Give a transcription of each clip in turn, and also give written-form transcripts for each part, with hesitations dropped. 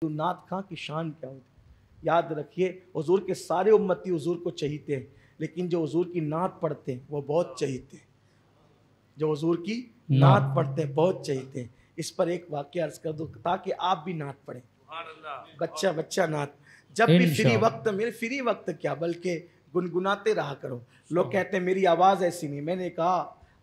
तो नात खां की शान क्या होती। याद रखिए, हुजूर के सारे उम्मती हुजूर को चाहते हैं, लेकिन जो हुजूर की नात पढ़ते हैं वो बहुत चाहते हैं, जो हुजूर की नात पढ़ते हैं बहुत चाहते हैं। इस पर एक वाक्य अर्ज कर दो ताकि आप भी नात पढ़ें। बच्चा बच्चा नात जब भी फ्री वक्त मिले, फ्री वक्त क्या बल्कि गुनगुनाते रहा करो। लोग कहते हैं मेरी आवाज़ ऐसी नहीं, मैंने कहा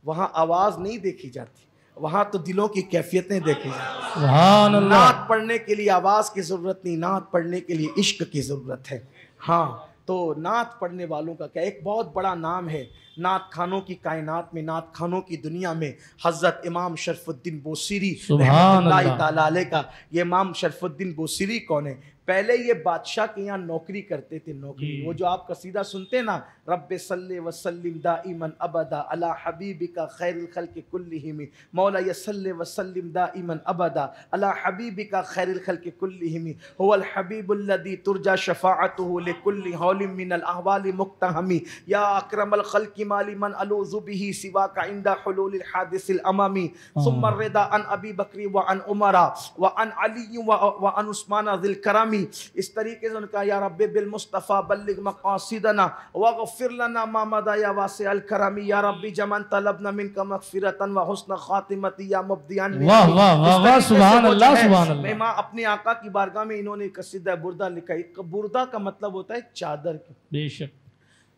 वहाँ आवाज़ नहीं देखी जाती, वहाँ तो दिलों की कैफियतें देखी जाती। नात पढ़ने के लिए आवाज़ की ज़रूरत नहीं, नात पढ़ने के लिए इश्क की ज़रूरत है। हाँ, तो नात पढ़ने वालों का क्या, एक बहुत बड़ा नाम है नात खानों की कायनात में, नात खानों की दुनिया में हज़रत इमाम शरफुद्दीन बोसीरी रहमतुल्लाहि ताला अलैह का। ये इमाम शरफुद्दीन बोसीरी कौन है? पहले ये बादशाह के यहाँ नौकरी करते थे, नौकरी। वो जो आप कसीदा सुनते हैं ना, रब्बे सल्ले व सल्लिम दाइमन अबदा अला हबीबिका खैरुल खल्क़ि कुल्लिहिम, मौला यसल्ले व सल्लिम दाइमन अबदा अला हबीबिका खैरुल खल्क़ि कुल्लिहिम, हुवल हबीबुल्लज़ी तुरजा शफ़ाअतुहु लिकुल्लि हौलिम मिनल अहवालि मुक्तहमी, या अकरमल खल्क़ि माली मन अलूज़ु बिही सिवाका इंदा हुलूलिल हादिसिल अमामी, सुम्मा रिदा अन अबी बकरी व अन उमरा व अन अली व अन उस्मान ज़िल करम। इस तरीके से उनका या रब्बे बिल मुस्तफ़ा बल्लिग मक़ासिदना वग़फ़िर लना मा मदा या वासिअल करमी, या रब्बी जमन तलबना मिनका मग़फ़िरतन व हुस्न ख़ातिमती या मुब्दियान। वाह वाह वाह, सुभान अल्लाह सुभान अल्लाह। मैं अपने आका की बारगाह में इन्होंने कसीदा बुर्दा लिखा है। बुर्दा का मतलब होता है चादर के, बेशक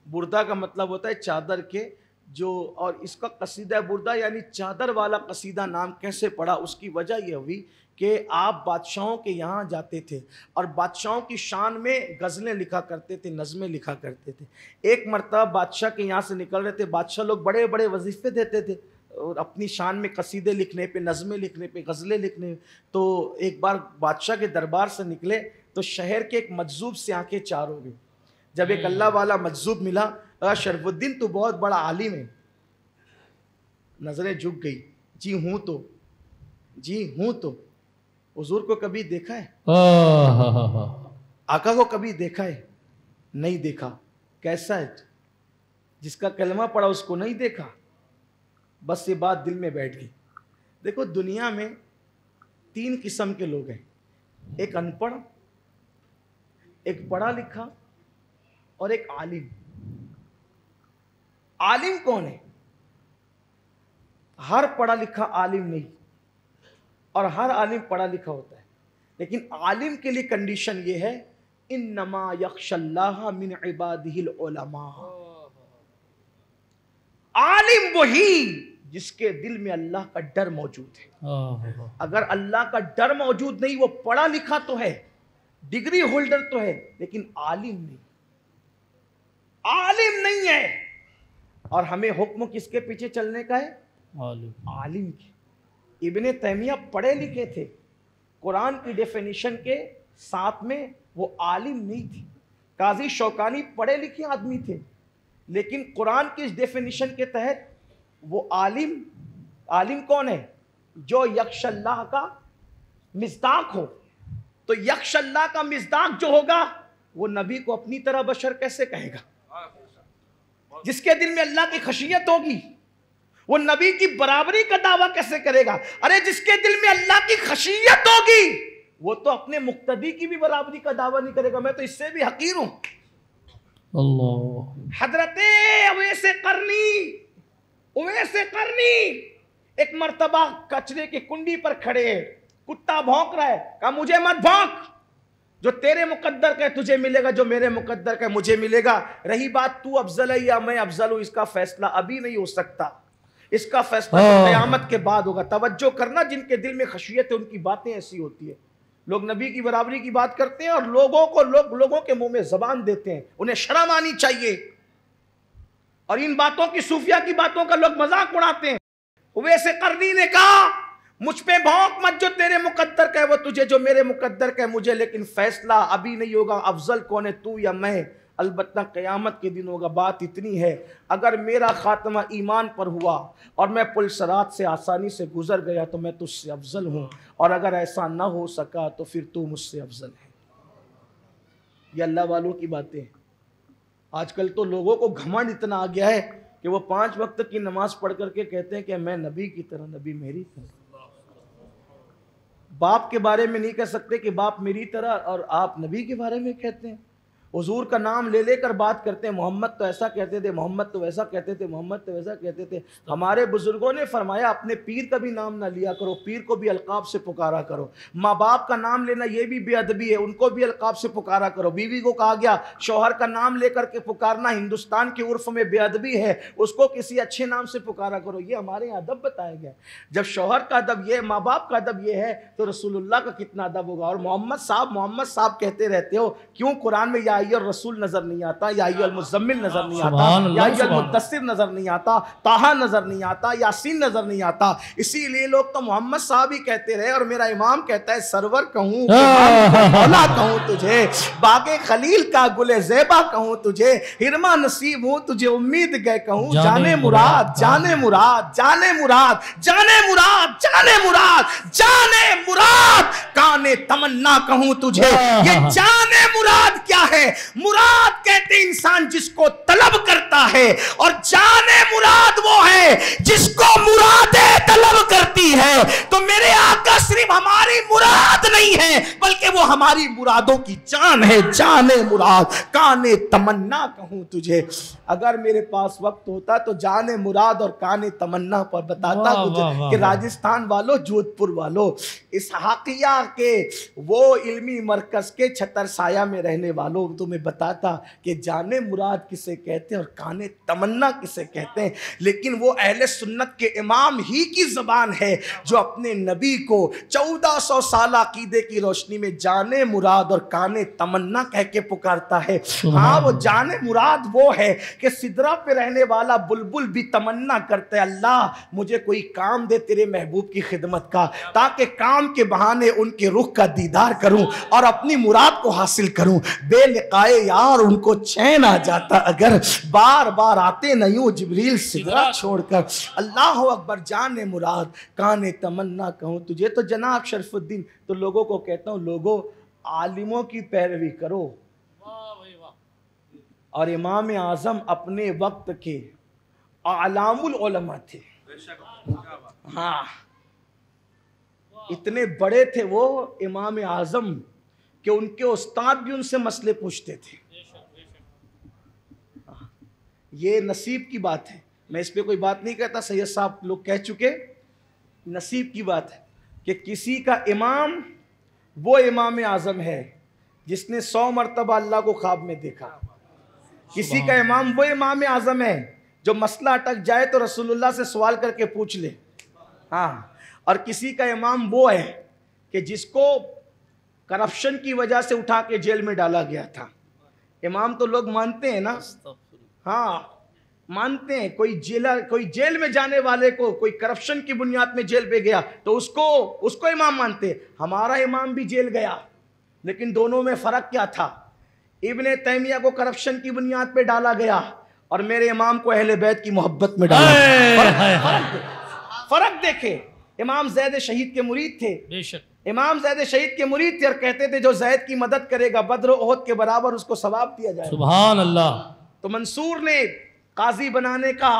बुर्दा का मतलब होता है चादर के जो, और इसका कसीदा बुर्दा यानी चादर वाला कसीदा नाम कैसे पड़ा, उसकी वजह यह हुई कि आप बादशाहों के यहाँ जाते थे और बादशाहों की शान में गज़लें लिखा करते थे, नज़में लिखा करते थे। एक मरतबा बादशाह के यहाँ से निकल रहे थे, बादशाह लोग बड़े बड़े वजीफ़े देते थे और अपनी शान में कसीदे लिखने पे, नज़में लिखने पे, गज़लें लिखने। तो एक बार बादशाह के दरबार से निकले तो शहर के एक मजजूब से आंखें चार हो गई। जब एक अल्लाह वाला मजजूब मिला, शरफुद्दीन तो बहुत बड़ा आलिम है, नज़रें झुक गई। जी हूँ तो, जी हूँ तो। हुजूर को कभी देखा है? आका को कभी देखा है? नहीं देखा। कैसा है? जिसका कलमा पड़ा उसको नहीं देखा। बस ये बात दिल में बैठ गई। देखो, दुनिया में तीन किस्म के लोग हैं, एक अनपढ़, एक पढ़ा लिखा और एक आलिम। आलिम कौन है? हर पढ़ा लिखा आलिम नहीं और हर आलिम पढ़ा लिखा होता है, लेकिन आलिम के लिए कंडीशन ये है, इन्नमा यख्शल्लाह मिन इबादिहिल उलमा। आलिम वही जिसके दिल में अल्लाह का डर मौजूद है। अगर अल्लाह का डर मौजूद नहीं, वो पढ़ा लिखा तो है, डिग्री होल्डर तो है, लेकिन आलिम नहीं, आलिम नहीं है। और हमें हुक्म किसके पीछे चलने का है? आलिम के। इब्ने तैमिया पढ़े लिखे थे, कुरान की डेफिनेशन के साथ में वो आलिम नहीं थे। काजी शौकानी पढ़े लिखे आदमी थे, लेकिन कुरान की इस डेफिनेशन के तहत वो आलिम। आलिम कौन है? जो यक्शल्लाह का मिस्दाक हो। तो यक्शल्लाह का मिस्दाक जो होगा वो नबी को अपनी तरह बशर कैसे कहेगा? जिसके दिल में अल्लाह की खशियत होगी वो नबी की बराबरी का दावा कैसे करेगा? अरे जिसके दिल में अल्लाह की खशियत होगी वो तो अपने मुक्तदी की भी बराबरी का दावा नहीं करेगा, मैं तो इससे भी हकीर हूं। अल्लाह। हजरते उवैस करनी एक मर्तबा कचरे की कुंडी पर खड़े हैं, कुत्ता भौंक रहा है, कहा मुझे मत भौंक, जो तेरे मुकद्दर का तुझे मिलेगा, जो मेरे मुकद्दर का मुझे मिलेगा। रही बात तू अफजल है या मैं अफजल हूं, इसका फैसला अभी नहीं हो सकता, इसका फैसला तो क़यामत के बाद होगा। तवज्जो करना, जिनके दिल में खशियत है उनकी बातें ऐसी होती है। लोग नबी की बराबरी की बात करते हैं और लोगों के मुंह में जबान देते हैं, उन्हें शर्म आनी चाहिए। और इन बातों की, सूफिया की बातों का लोग मजाक उड़ाते हैं। उवैस करनी ने कहा मुझ पे भौंक मत, जो तेरे मुकद्दर का है वो तुझे, जो मेरे मुकद्दर का है मुझे, लेकिन फैसला अभी नहीं होगा। अफजल कौन है, तू या मैं? अलबत्ता क़यामत के दिन होगा। बात इतनी है, अगर मेरा खात्मा ईमान पर हुआ और मैं पुल सरात से आसानी से गुजर गया तो मैं तुझसे अफजल हूँ, और अगर ऐसा ना हो सका तो फिर तू मुझसे अफजल है। ये अल्लाह वालों की बातें हैं। आजकल तो लोगों को घमंड इतना आ गया है कि वो 5 वक्त की नमाज पढ़ करके कहते हैं कि मैं नबी की तरह, नबी मेरी तरह। बाप के बारे में नहीं कह सकते कि बाप मेरी तरह, और आप नबी के बारे में कहते हैं। हुजूर का नाम ले लेकर बात करते हैं, मोहम्मद तो ऐसा कहते थे, मोहम्मद तो वैसा कहते थे, मोहम्मद तो वैसा कहते थे। हमारे बुजुर्गों ने फरमाया अपने पीर का भी नाम ना लिया करो, पीर को भी अलकाब से पुकारा करो। माँ बाप का नाम लेना ये भी बेअदबी है, उनको भी अलकाब से पुकारा करो। बीवी को कहा गया शौहर का नाम लेकर के पुकारना हिंदुस्तान के उर्फ में बेअदबी है, उसको किसी अच्छे नाम से पुकारा करो। ये हमारे यहाँ अदब बताया गया। जब शौहर का अदब ये, माँ बाप का अदब ये है, तो रसूलुल्लाह का कितना अदब होगा। और मोहम्मद साहब कहते रहते हो, क्यों कुरान में या अय्युहर रसूल नजर नहीं आता, या अय्युहल मुज़म्मिल नजर नहीं आता, या अय्युहल मुद्दस्सिर नजर नहीं आता, ताहा नजर नहीं आता, यासीन नजर नहीं आता। इसीलिए लोग तो मोहम्मद साहब ही कहते रहे। और मेरा इमाम कहता है सरवर कहूँ, मौला कहूँ तुझे, बागे खलील का गुले ज़ेबा कहूँ तुझे, हिरमा नसीब हूँ तुझे उम्मीद गए कहूँ, जाने मुराद जाने मुराद जाने मुराद जाने मुराद जाने मुराद जाने मुराद, काने तमन्ना कहूँ तुझे। ये जाने मुराद क्या है? मुराद कहते इंसान जिसको तलब करता है, और जाने मुराद वो है जिसको मुरादें तलब करती है। तो मेरे आका सिर्फ हमारी मुराद नहीं है, बल्कि वो हमारी मुरादों की जान है। जाने मुराद, काने तमन्ना कहूं तुझे। अगर मेरे पास वक्त होता तो जाने मुराद और काने तमन्ना पर बताता तुझे कि राजस्थान वालों, जोधपुर वालों, इस हाकिया के वो इल्मी मरकज के छतर साया में रहने वालों, तुम्हें बताता कि जाने मुराद किसे कहते हैं और काने तमन्ना किसे कहते हैं। लेकिन वो अहले सुन्नत के इमाम ही की ज़बान है जो अपने नबी को 1400 साल अकीदे की रोशनी में जाने मुराद और काने तमन्ना कह के पुकारता है। हाँ, वो जाने मुराद वो है कि सिदरा पे रहने वाला बुलबुल भी तमन्ना करता है, अल्लाह मुझे कोई काम दे तेरे महबूब की खिदमत का, ताकि काम के बहाने उनके रुख का दीदार करूं और अपनी मुराद को हासिल करूं। बेलिकाए यार उनको चैन आ जाता अगर बार बार आते नहीं हो जिब्रील सिदरा छोड़कर। अल्लाह अकबर, जाने मुराद काने तमन्ना कहूं तुझे। तो जनाब शरफुद्दीन, तो लोगों को कहता हूं, लोगों आलिमों की पैरवी करो। और इमाम आजम अपने वक्त के आलामुल उलमा थे। हाँ, इतने बड़े थे वो इमाम आजम कि उनके उस्ताद भी उनसे मसले पूछते थे। ये नसीब की बात है, मैं इस पे कोई बात नहीं कहता, सैयद साहब लोग कह चुके। नसीब की बात है कि किसी का इमाम वो इमाम आजम है जिसने 100 मरतबा अल्लाह को ख्वाब में देखा। किसी का इमाम वो इमाम आजम है जो मसला अटक जाए तो रसूलुल्लाह से सवाल करके पूछ ले। हाँ, और किसी का इमाम वो है कि जिसको करप्शन की वजह से उठा के जेल में डाला गया था। इमाम तो लोग मानते हैं ना, हाँ मानते हैं। कोई जेल में जाने वाले को कोई करप्शन की बुनियाद में जेल पे गया तो उसको इमाम मानते हैं। हमारा इमाम भी जेल गया, लेकिन दोनों में फर्क क्या था? इब्ने तैमिया को करप्शन की बुनियाद पे डाला गया और मेरे इमाम को अहले बैत की मोहब्बत में डाला। फर्क देखे। इमाम ज़ैद शहीद के मुरीद थे, बेशक इमाम ज़ैद शहीद के मुरीद थे, और कहते थे जो ज़ैद की मदद करेगा बद्र ओहद के बराबर उसको सवाब दिया जाएगा। सुभान अल्लाह। तो मंसूर ने काजी बनाने का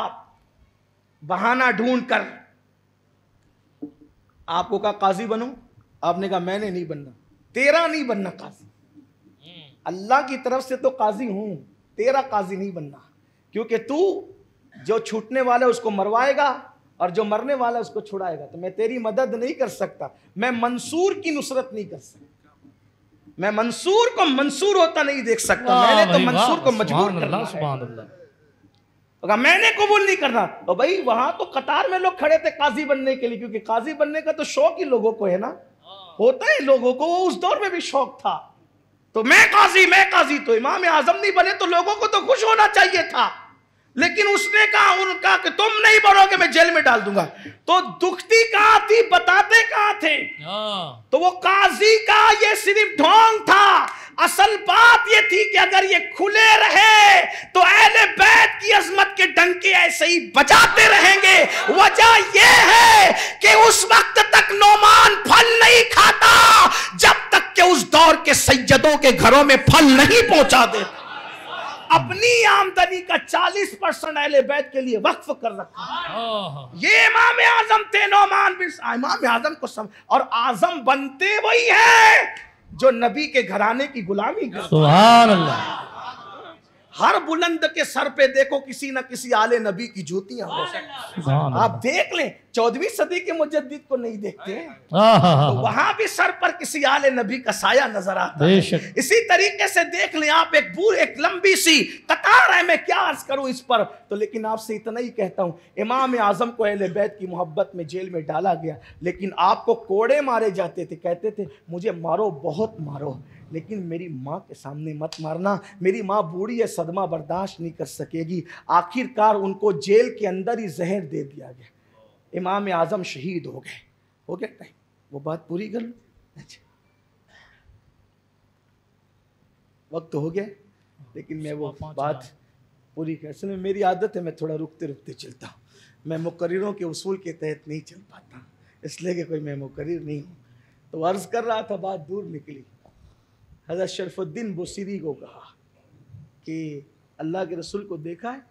बहाना ढूंढ कर आपको कहा काजी बनो। आपने कहा मैंने नहीं बनना, तेरा नहीं बनना काजी, अल्लाह की तरफ से तो काजी हूं, तेरा काजी नहीं बनना, क्योंकि तू जो छूटने वाला है उसको मरवाएगा और जो मरने वाला है उसको छुड़ाएगा। तो मैं तेरी मदद नहीं कर सकता, मैं मंसूर की नुसरत नहीं कर सकता, मैं मंसूर को मंसूर होता नहीं देख सकता। मैंने तो मंसूर को मजबूर करना है, मैंने कबूल नहीं करना। तो भाई वहां तो कतार में लोग खड़े थे काजी बनने के लिए, क्योंकि काजी बनने का तो शौक ही लोगों को है ना, होता है लोगों को, उस दौर में भी शौक था। तो मैं काजी, तो इमाम आजम नहीं बने तो लोगों को तो खुश होना चाहिए था, लेकिन उसने कहा उनका कि तुम नहीं बनोगे मैं जेल में डाल दूंगा। तो दुखती कहां थी, बताते कहां थे? तो वो काजी का ये सिर्फ ढोंग था। असल बात ये थी कि अगर ये खुले रहे तो अहले बैत की अजमत के डंके ऐसे ही बजाते रहेंगे। वजह ये है कि उस वक्त तक नोमान फल नहीं खाता जब तक कि उस दौर के सैयदों के घरों में फल नहीं पहुंचा देता। अपनी आमदनी का 40% अहले बैत के लिए वक्फ कर रखा। ये इमाम आजम थे, नौमान बिन इमाम आजम को और आजम बनते वही है जो नबी के घराने की गुलामी करते। सुभान अल्लाह। हर बुलंद के सर पे देखो किसी न किसी आले नबी की जूतियां हो। आप देख लें 14वीं सदी के मुजद्दिद को नहीं देखते तो वहां भी सर पर किसी आले नबी का साया नजर आता है। इसी तरीके से देख लें आप एक लंबी सी कतार है, मैं क्या अर्ज करूं इस पर। तो लेकिन आपसे इतना ही कहता हूं, इमाम आजम को अहले बैत की मोहब्बत में जेल में डाला गया, लेकिन आपको कोड़े मारे जाते थे, कहते थे मुझे मारो, बहुत मारो, लेकिन मेरी माँ के सामने मत मारना, मेरी माँ बूढ़ी है, सदमा बर्दाश्त नहीं कर सकेगी। आखिरकार उनको जेल के अंदर ही जहर दे दिया गया। इमाम आजम शहीद हो गए टाइम, वो बात पूरी कर लो। अच्छा, वक्त हो गया, लेकिन मैं वो बात पूरी कर, असल मेरी आदत है मैं थोड़ा रुकते रुकते चलता हूँ। मैं मुकर्रिरों के उसूल के तहत नहीं चल पाता, इसलिए कि कोई मैं मुकर्रिर नहीं हूँ। तो अर्ज कर रहा था, बात दूर निकली। हज़रत शरफुद्दीन बुसीरी को कहा कि अल्लाह के रसूल को देखा है?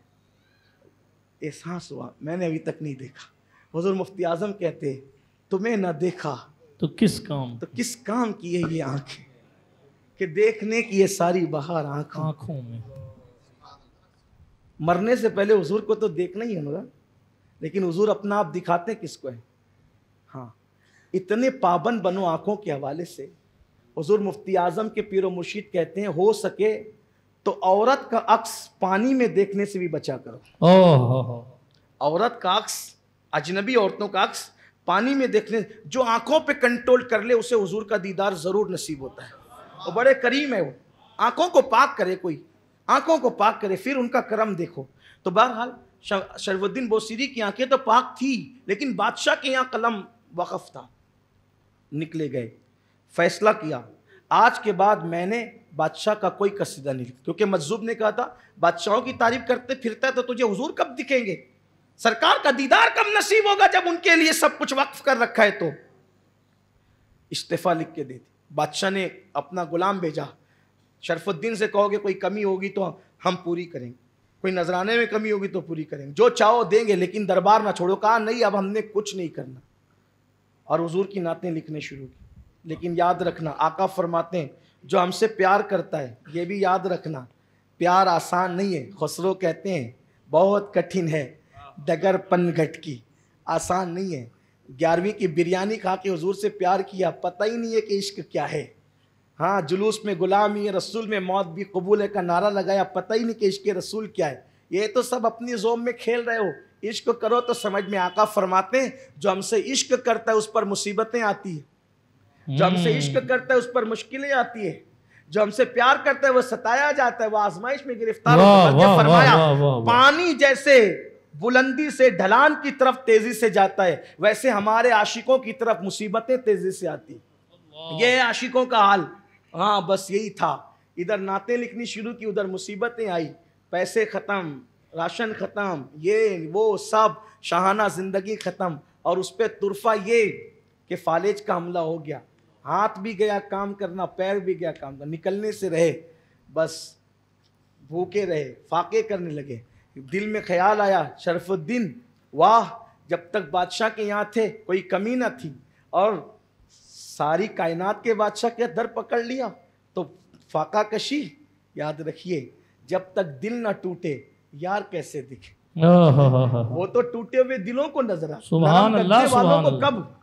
एहसास हुआ, मैंने अभी तक नहीं देखा। हुज़ूर मुफ्ती आज़म कहते, तुम्हें ना देखा तो किस काम की है ये आंखें कि देखने की ये सारी बहार आंखों में। मरने से पहले हुजूर को तो देखना ही है ना, लेकिन हुजूर अपना आप दिखाते किसको है? हाँ, इतने पाबंद बनो आंखों के हवाले से। हुजूर मुफ्ती आजम के पीरो मुर्शिद कहते हैं, हो सके तो औरत का अक्स पानी में देखने से भी बचा करो। औरत का अक्स, अजनबी औरतों का अक्स पानी में देखने, जो आंखों पे कंट्रोल कर ले उसे हुजूर का दीदार जरूर नसीब होता है। और बड़े करीम है वो, आंखों को पाक करे, कोई आंखों को पाक करे, फिर उनका करम देखो। तो बहरहाल शरफुद्दीन बोसीरी की आंखें तो पाक थी, लेकिन बादशाह के यहाँ कलम वक़फ़ था। निकले गए, फैसला किया, आज के बाद मैंने बादशाह का कोई कसीदा नहीं लिखा, क्योंकि मजजूब ने कहा था बादशाहों की तारीफ करते फिरता है तो तुझे हुजूर कब दिखेंगे, सरकार का दीदार कब नसीब होगा जब उनके लिए सब कुछ वक्फ कर रखा है। तो इस्तीफा लिख के दे दी। बादशाह ने अपना गुलाम भेजा, शरफुद्दीन से कहोगे कोई कमी होगी तो हम पूरी करेंगे, कोई नजराने में कमी होगी तो पूरी करेंगे, जो चाहो देंगे, लेकिन दरबार ना छोड़ो। कहा नहीं, अब हमने कुछ नहीं करना। और हुजूर की नातें लिखने शुरू की। लेकिन याद रखना, आका फरमाते हैं जो हमसे प्यार करता है, ये भी याद रखना, प्यार आसान नहीं है। खुसरो कहते हैं बहुत कठिन है डगर पनघट की, आसान नहीं है। 11वीं की बिरयानी खा के हुजूर से प्यार किया, पता ही नहीं है कि इश्क क्या है। हाँ, जुलूस में गुलामी रसूल में मौत भी कबूल है का नारा लगाया, पता ही नहीं कि इश्क रसूल क्या है। ये तो सब अपनी जोम में खेल रहे हो, इश्क करो तो समझ में। आका फरमाते हैं जो हमसे इश्क करता है उस पर मुसीबतें आती है, जो हमसे इश्क करता है उस पर मुश्किलें आती है, जो हमसे प्यार करता है वो सताया जाता है, वो आजमाइश में गिरफ्तार होता है। फरमाया पानी जैसे बुलंदी से ढलान की तरफ तेजी से जाता है, वैसे हमारे आशिकों की तरफ मुसीबतें तेजी से आती। ये है आशिकों का हाल। हाँ, बस यही था। इधर नातें लिखनी शुरू की, उधर मुसीबतें आई, पैसे खत्म, राशन खत्म, ये वो सब, शाहाना जिंदगी खत्म। और उस पर तुरफा ये कि फालेज का हमला हो गया, हाथ भी गया काम करना, पैर भी गया काम करना, निकलने से रहे, बस भूखे रहे, फाके करने लगे। दिल में ख्याल आया, शरफुद्दीन वाह, जब तक बादशाह के यहाँ थे कोई कमी न थी, और सारी कायनात के बादशाह के दर पकड़ लिया तो फाका कशी। याद रखिए, जब तक दिल ना टूटे यार कैसे दिखे। वो तो टूटे हुए दिलों को नजर आ, नरम गद्दे वालों को कब,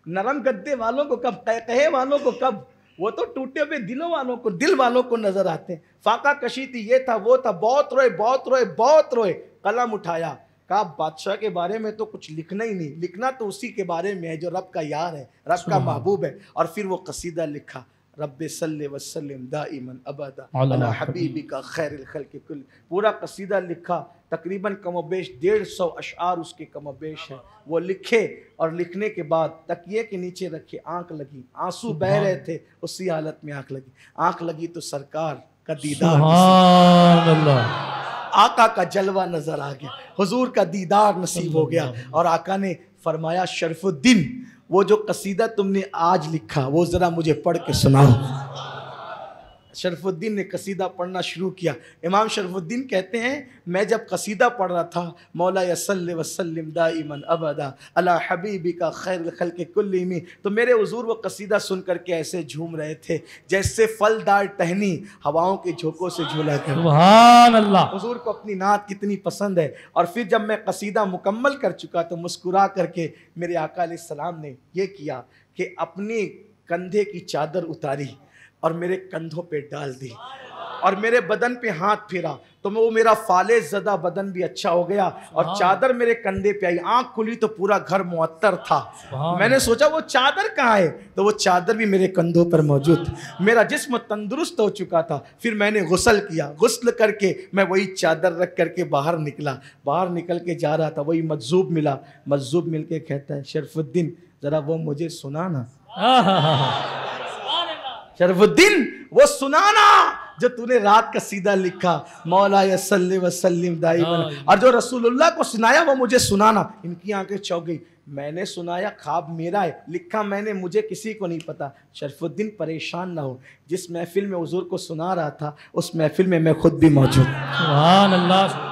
नरम गद्दे वालों को कब, कहे वालों को कब, वो तो टूटे हुए दिलों वालों को, दिल वालों को नजर आते हैं। फाका कशी थी, ये था वो था, बहुत रोए बहुत रोए बहुत रोए, कलम उठाया, कहा बादशाह के बारे में तो कुछ लिखना ही नहीं, लिखना तो उसी के बारे में है जो रब का यार है, रब का महबूब है। और फिर वो कसीदा लिखा, रब्बे सल्ले वसल्लिम दाइमन अबदा अला हबीबिका खैरिल खल्क़ि कुल। पूरा कसीदा लिखा, तकरीबन कमोबेश 150 अशआर उसके कमोबेश है। वो लिखे और लिखने के बाद तकिए के नीचे रखे, आंख लगी, आंसू बह रहे थे, उसी हालत में आंख लगी तो सरकार का दीदार, आका का जलवा नजर आ गया, हुजूर का दीदार नसीब हो गया। और आका ने फरमाया, शरफुद्दीन वो जो कसीदा तुमने आज लिखा वो जरा मुझे पढ़ के सुनाओ। शरफुद्दीन ने कसीदा पढ़ना शुरू किया। इमाम शरफुद्दीन कहते हैं मैं जब कसीदा पढ़ रहा था, मौला सल्लि वसल्लिम दाइमन अबदा अला हबीबिका खैरुल खल्क़ि कुल्लिहिम, तो मेरे हुजूर वो कसीदा सुन करके ऐसे झूम रहे थे जैसे फलदार टहनी हवाओं के झोंकों से झूला कर। सुभान अल्लाह। हुजूर को अपनी नात कितनी पसंद है। और फिर जब मैं कसीदा मुकम्मल कर चुका तो मुस्कुरा करके मेरे आका अलैहिस्सलाम ने ये किया कि अपनी कंधे की चादर उतारी और मेरे कंधों पे डाल दी और मेरे बदन पे हाथ फेरा, तो वो मेरा फालेज ज़दा बदन भी अच्छा हो गया और चादर मेरे कंधे पे आई। आंख खुली तो पूरा घर मुअत्तर था। मैंने सोचा वो चादर कहाँ है, तो वो चादर भी मेरे कंधों पर मौजूद। मेरा जिस्म तंदुरुस्त हो चुका था। फिर मैंने गुस्ल किया, गुस्ल करके मैं वही चादर रख करके बाहर निकला। बाहर निकल के जा रहा था, वही मज्जूब मिला। मज्जूब मिल के कहता है शरफुद्दीन ज़रा वो मुझे सुनाना। शरफुद्दीन वो सुनाना जो तूने रात का सीधा लिखा, मौला सल्लि वसल्लिम दाइमन, और जो रसूलुल्लाह को सुनाया वो मुझे सुनाना। इनकी आंखें चौंक गई। मैंने सुनाया, ख्वाब मेरा है, लिखा मैंने, मुझे किसी को नहीं पता। शरफुद्दीन परेशान ना हो, जिस महफिल में हुजूर को सुना रहा था उस महफिल में मैं खुद भी मौजूद। सुभान अल्लाह।